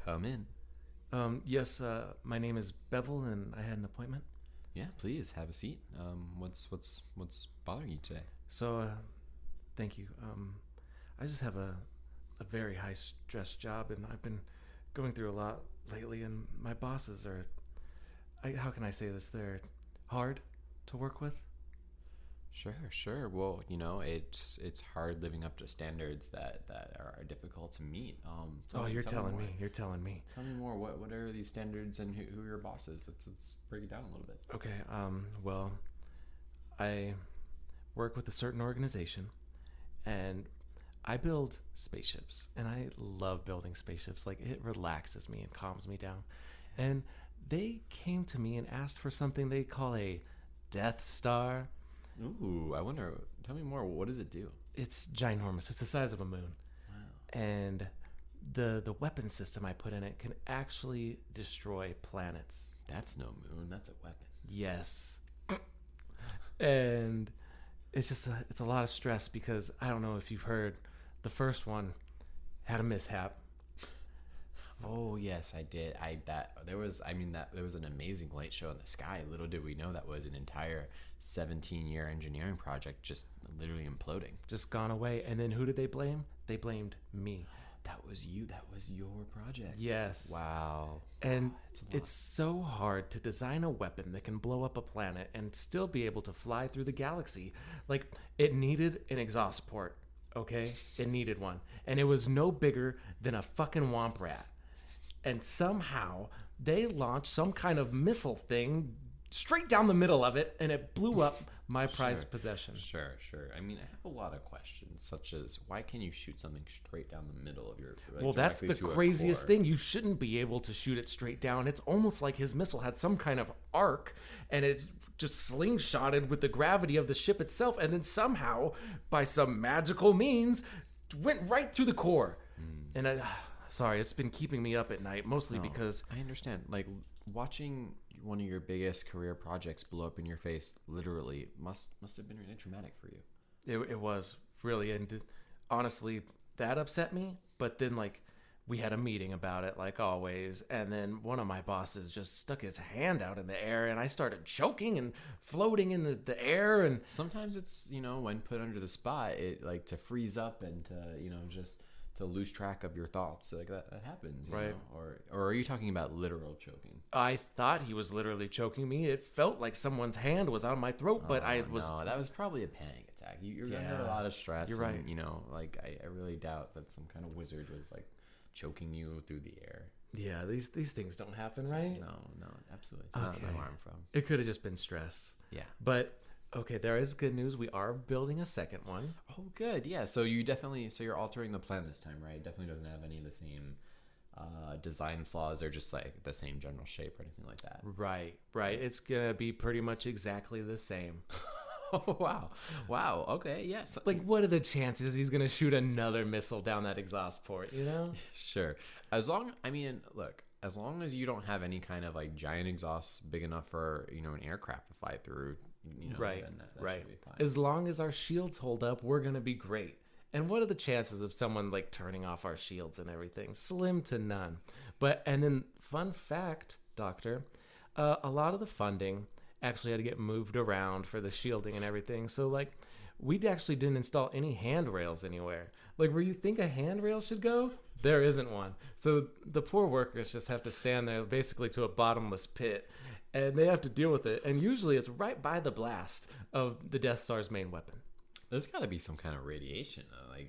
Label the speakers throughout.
Speaker 1: come in.
Speaker 2: Yes, my name is Bevel, and I had an appointment.
Speaker 1: Yeah, please have a seat. What's bothering you today?
Speaker 2: So, thank you. I just have a very high stress job, and I've been going through a lot lately, and my bosses are, how can I say this? They're hard to work with.
Speaker 1: Sure. Well, it's hard living up to standards that are difficult to meet.
Speaker 2: You're telling
Speaker 1: more.
Speaker 2: me. You're telling me.
Speaker 1: Tell me more. What are these standards, and who are your bosses? Let's break it down a little bit.
Speaker 2: Okay. Well, I work with a certain organization, and I build spaceships, and I love building spaceships. Like, it relaxes me and calms me down. And they came to me and asked for something they call a Deathstar.
Speaker 1: Ooh, I wonder. Tell me more. What does it do?
Speaker 2: It's ginormous. It's the size of a moon.
Speaker 1: Wow.
Speaker 2: And the weapon system I put in it can actually destroy planets.
Speaker 1: That's no moon. That's a weapon.
Speaker 2: Yes. And it's just it's a lot of stress because I don't know if you've heard, the first one had a mishap.
Speaker 1: Oh yes, I did. There was an amazing light show in the sky. Little did we know that was an entire 17-year engineering project just literally imploding.
Speaker 2: Just gone away. And then who did they blame? They blamed me.
Speaker 1: That was you. That was your project.
Speaker 2: Yes.
Speaker 1: Wow.
Speaker 2: And it's so hard to design a weapon that can blow up a planet and still be able to fly through the galaxy. Like, it needed an exhaust port, okay? It needed one. And it was no bigger than a fucking womp rat. And somehow they launched some kind of missile thing straight down the middle of it, and it blew up my prized possession.
Speaker 1: Sure. I mean, I have a lot of questions, such as why can you shoot something straight down the middle of your?
Speaker 2: Well, that's the craziest thing. You shouldn't be able to shoot it straight down. It's almost like his missile had some kind of arc, and it's just slingshotted with the gravity of the ship itself, and then somehow, by some magical means, went right through the core. And sorry, it's been keeping me up at night, mostly because
Speaker 1: I understand. Like, watching one of your biggest career projects blow up in your face literally must have been really traumatic for you.
Speaker 2: It was really, and honestly, that upset me. But then, like, we had a meeting about it, like always, and then one of my bosses just stuck his hand out in the air, and I started choking and floating in the air. And
Speaker 1: sometimes it's, when put under the spot, it like to freeze up and to just to lose track of your thoughts. Like that happens,
Speaker 2: right?
Speaker 1: Or are you talking about literal choking?
Speaker 2: I thought he was literally choking me. It felt like someone's hand was on my throat, but I was...
Speaker 1: No, that was probably a panic attack. You're under a lot of stress.
Speaker 2: You're right.
Speaker 1: And, I really doubt that some kind of wizard was like choking you through the air.
Speaker 2: Yeah, these things don't happen, right?
Speaker 1: No, absolutely.
Speaker 2: Okay.
Speaker 1: Not where I'm from.
Speaker 2: It could have just been stress.
Speaker 1: Yeah.
Speaker 2: But okay, there is good news. We are building a second one.
Speaker 1: Oh, good. Yeah. So you're altering the plan this time, right? It definitely doesn't have any of the same design flaws or just like the same general shape or anything like that.
Speaker 2: Right. It's gonna be pretty much exactly the same.
Speaker 1: Oh, wow. Okay. Yes.
Speaker 2: Like, what are the chances he's gonna shoot another missile down that exhaust port?
Speaker 1: Sure. As long as you don't have any kind of like giant exhaust big enough for an aircraft to fly through.
Speaker 2: Right.
Speaker 1: Then that should be fine.
Speaker 2: As long as our shields hold up, we're gonna be great. And what are the chances of someone like turning off our shields and everything? Slim to none. And then fun fact, Doctor, a lot of the funding actually had to get moved around for the shielding and everything. So like, we actually didn't install any handrails anywhere. Like, where you think a handrail should go, there isn't one. So the poor workers just have to stand there basically to a bottomless pit. And they have to deal with it. And usually it's right by the blast of the Death Star's main weapon.
Speaker 1: There's got to be some kind of radiation,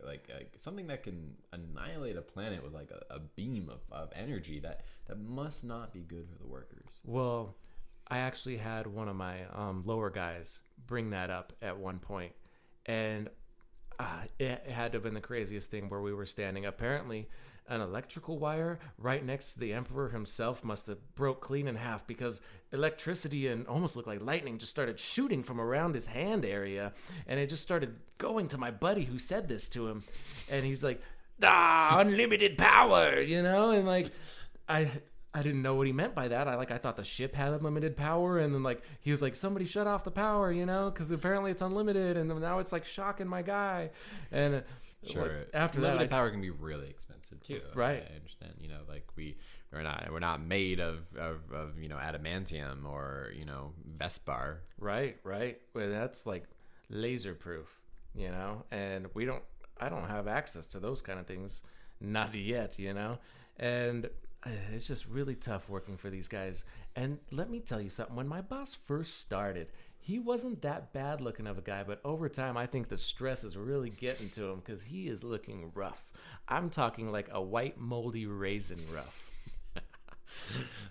Speaker 1: like something that can annihilate a planet with like a beam of energy that must not be good for the workers.
Speaker 2: Well, I actually had one of my lower guys bring that up at one point. And it had to have been the craziest thing where we were standing. Apparently, an electrical wire right next to the Emperor himself must have broke clean in half because electricity and almost looked like lightning just started shooting from around his hand area. And it just started going to my buddy who said this to him. And he's like, unlimited power, And like, I didn't know what he meant by that. I thought the ship had unlimited power, and then like he was like, somebody shut off the power, because apparently it's unlimited, and now it's like shocking my guy. And
Speaker 1: Sure.
Speaker 2: After
Speaker 1: limited
Speaker 2: that,
Speaker 1: power can be really expensive too.
Speaker 2: Right.
Speaker 1: I understand. Like we're not made of adamantium or Vespar.
Speaker 2: right. Well, that's like laser proof, and I don't have access to those kind of things, not yet, and it's just really tough working for these guys. And let me tell you something. When my boss first started, he wasn't that bad looking of a guy, but over time, I think the stress is really getting to him because he is looking rough. I'm talking like a white, moldy raisin rough.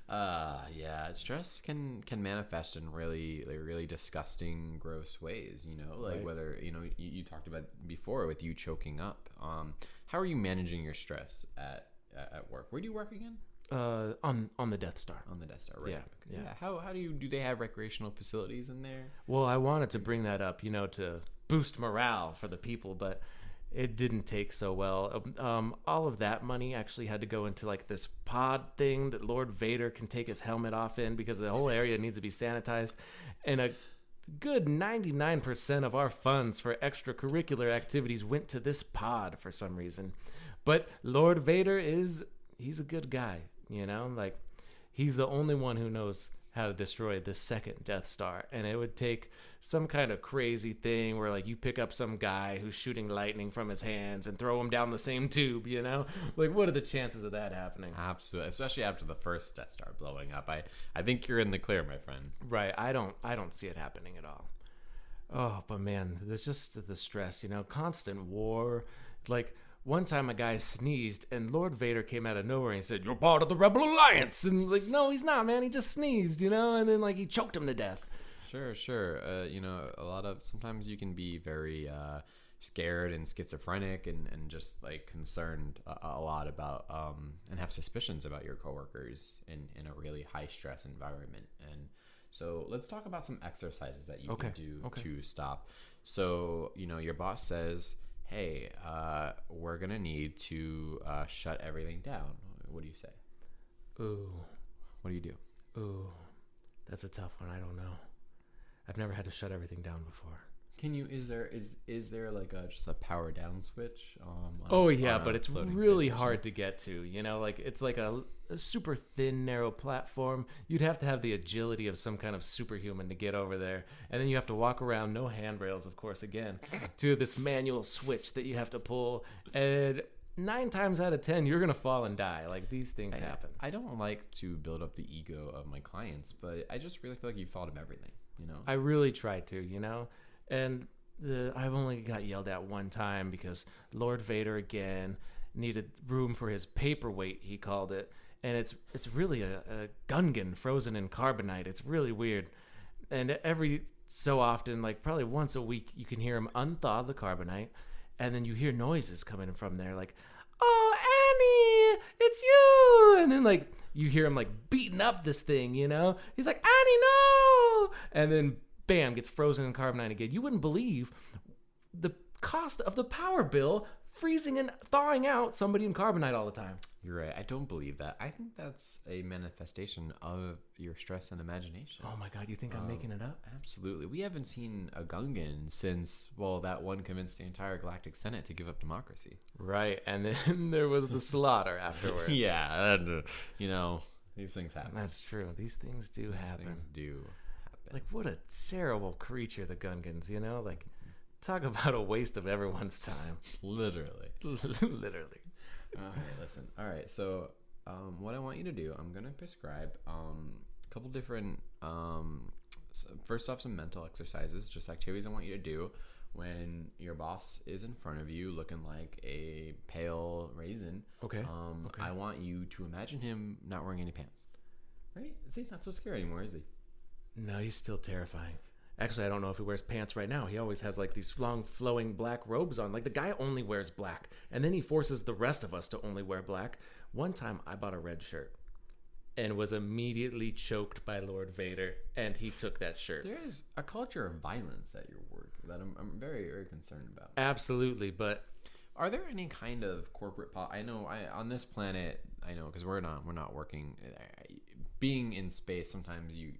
Speaker 1: Yeah, stress can manifest in really disgusting, gross ways. Like
Speaker 2: Right.
Speaker 1: whether you talked about before with you choking up. How are you managing your stress at work? Where do you work again?
Speaker 2: On the Deathstar.
Speaker 1: On the Deathstar, right?
Speaker 2: Yeah,
Speaker 1: Okay.
Speaker 2: yeah.
Speaker 1: How do they have recreational facilities in there?
Speaker 2: Well, I wanted to bring that up, to boost morale for the people, but it didn't take so well. All of that money actually had to go into like this pod thing that Lord Vader can take his helmet off in because the whole area needs to be sanitized. And a good 99% of our funds for extracurricular activities went to this pod for some reason. But Lord Vader he's a good guy, like he's the only one who knows how to destroy the second Death Star. And it would take some kind of crazy thing where like you pick up some guy who's shooting lightning from his hands and throw him down the same tube, like what are the chances of that happening?
Speaker 1: Absolutely, especially after the first Death Star blowing up. I think you're in the clear, my friend.
Speaker 2: Right. I don't see it happening at all. Oh, but man, there's just the stress, constant war. Like one time a guy sneezed and Lord Vader came out of nowhere and he said, "You're part of the Rebel Alliance." And like, no, he's not, man. He just sneezed, and then like he choked him to death.
Speaker 1: Sure. Sometimes you can be very scared and schizophrenic and just like concerned a lot about and have suspicions about your coworkers in a really high stress environment. And so let's talk about some exercises that you can do to stop. So, your boss says, "Hey, we're going to need to shut everything down." What do you say?
Speaker 2: Ooh.
Speaker 1: What do you do?
Speaker 2: Ooh. That's a tough one. I don't know. I've never had to shut everything down before.
Speaker 1: Can you? Is there like just a power down switch?
Speaker 2: But it's really hard to get to. Like it's like a super thin, narrow platform. You'd have to have the agility of some kind of superhuman to get over there, and then you have to walk around, no handrails, of course, again, to this manual switch that you have to pull. And 9 times out of 10, you're gonna fall and die. Like these things happen.
Speaker 1: I don't like to build up the ego of my clients, but I just really feel like you've thought of everything.
Speaker 2: I really try to, and I've only got yelled at one time because Lord Vader again needed room for his paperweight, he called it, and it's really a Gungan frozen in carbonite. It's really weird, and every so often, like probably once a week, you can hear him unthaw the carbonite, and then you hear noises coming from there, like, "Oh, Annie, it's you!" And then like you hear him like beating up this thing, He's like, "Annie, no!" And then bam, gets frozen in carbonite again. You wouldn't believe the cost of the power bill freezing and thawing out somebody in carbonite all the time.
Speaker 1: You're right. I don't believe that. I think that's a manifestation of your stress and imagination.
Speaker 2: Oh my God, you think I'm making it up?
Speaker 1: Absolutely. We haven't seen a Gungan since, that one convinced the entire Galactic Senate to give up democracy.
Speaker 2: Right, and then there was the slaughter afterwards.
Speaker 1: Yeah, and, these things happen.
Speaker 2: That's true. These things do happen.
Speaker 1: Things do happen.
Speaker 2: Like, what a terrible creature, the Gungans, Like, talk about a waste of everyone's time.
Speaker 1: Literally.
Speaker 2: Literally.
Speaker 1: Okay, listen. All right, so what I want you to do, I'm going to prescribe a couple different, first off, some mental exercises, just activities I want you to do when your boss is in front of you looking like a pale raisin.
Speaker 2: Okay.
Speaker 1: I want you to imagine him not wearing any pants. Right? He's not so scary anymore, is he?
Speaker 2: No, he's still terrifying. Actually, I don't know if he wears pants right now. He always has like these long flowing black robes on. Like the guy only wears black. And then he forces the rest of us to only wear black. One time I bought a red shirt and was immediately choked by Lord Vader, and he took that shirt.
Speaker 1: There is a culture of violence at your work that I'm very, very concerned about.
Speaker 2: Absolutely, but
Speaker 1: are there any kind of corporate on this planet, I know, because we're not working being in space, sometimes you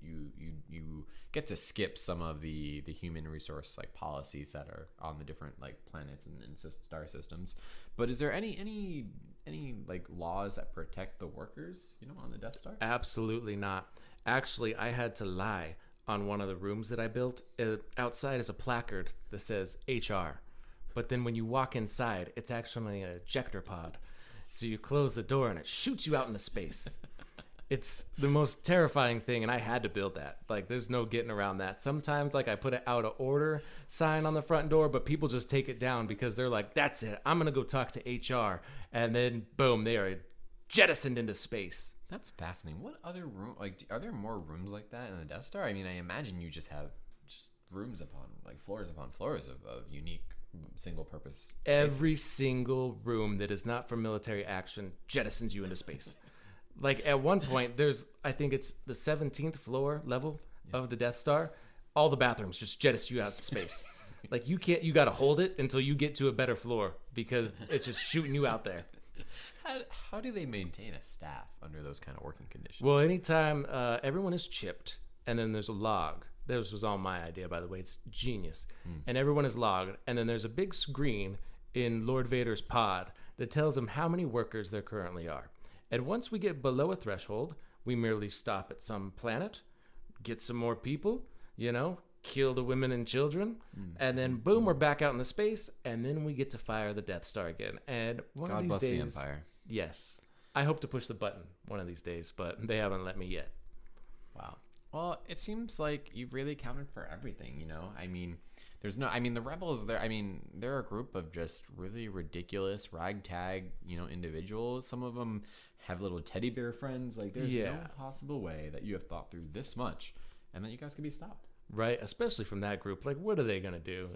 Speaker 1: get to skip some of the human resource like policies that are on the different like planets and star systems. But is there any like laws that protect the workers, on the Death Star?
Speaker 2: Absolutely not. Actually, I had to lie on one of the rooms that I built. Outside is a placard that says HR. But then when you walk inside, it's actually an ejector pod. So you close the door and it shoots you out into space. It's the most terrifying thing, and I had to build that. Like, there's no getting around that. Sometimes, like, I put an out of order sign on the front door, but people just take it down because they're like, that's it. I'm going to go talk to HR. And then, boom, they are jettisoned into space.
Speaker 1: That's fascinating. What other room, like, are there more rooms like that in the Death Star? I mean, I imagine you just have just rooms upon, like, floors upon floors of unique single purpose spaces.
Speaker 2: Every single room that is not for military action jettisons you into space. Like, at one point, I think it's the 17th floor level of the Death Star. All the bathrooms just jettison you out to space. Like, you got to hold it until you get to a better floor because it's just shooting you out there.
Speaker 1: How do they maintain a staff under those kind of working conditions?
Speaker 2: Well, anytime everyone is chipped, and then there's a log. This was all my idea, by the way. It's genius. And everyone is logged, and then there's a big screen in Lord Vader's pod that tells them how many workers there currently are. And once we get below a threshold, we merely stop at some planet, get some more people, kill the women and children, and then boom, we're back out in the space, and then we get to fire the Death Star again. And
Speaker 1: God bless the Empire.
Speaker 2: Yes. I hope to push the button one of these days, but they haven't let me yet.
Speaker 1: Wow. Well, it seems like you've really accounted for everything, I mean, the rebels, they're a group of just really ridiculous ragtag, individuals. Some of them have little teddy bear friends. Like, there's no possible way that you have thought through this much and that you guys could be stopped.
Speaker 2: Right, especially from that group. Like, what are they going to do?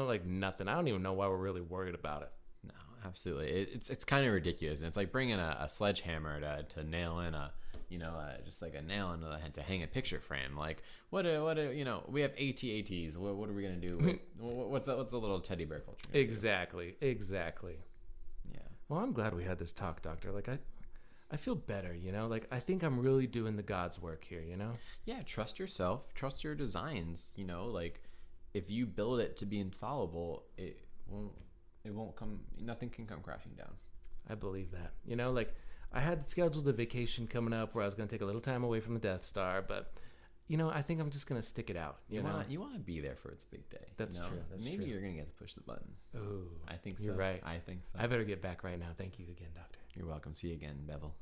Speaker 2: Like, nothing. I don't even know why we're really worried about it.
Speaker 1: No, absolutely. It's kind of ridiculous. And it's like bringing a sledgehammer to nail in just like a nail into the head to hang a picture frame. Like, what we have AT-ATs. What are we going to do? What's a little teddy bear culture?
Speaker 2: Exactly.
Speaker 1: Yeah.
Speaker 2: Well, I'm glad we had this talk, Doctor. Like, I feel better, Like, I think I'm really doing the God's work here,
Speaker 1: Yeah, trust yourself. Trust your designs, Like, if you build it to be infallible, it won't come, nothing can come crashing down.
Speaker 2: I believe that. Like, I had scheduled a vacation coming up where I was going to take a little time away from the Death Star, but, I think I'm just going to stick it out, You
Speaker 1: want to be there for its big day.
Speaker 2: That's true.
Speaker 1: Maybe you're going to get to push the button.
Speaker 2: Ooh,
Speaker 1: I think so.
Speaker 2: You're right.
Speaker 1: I think so.
Speaker 2: I better get back right now. Thank you again, Doctor.
Speaker 1: You're welcome. See you again, Bevel.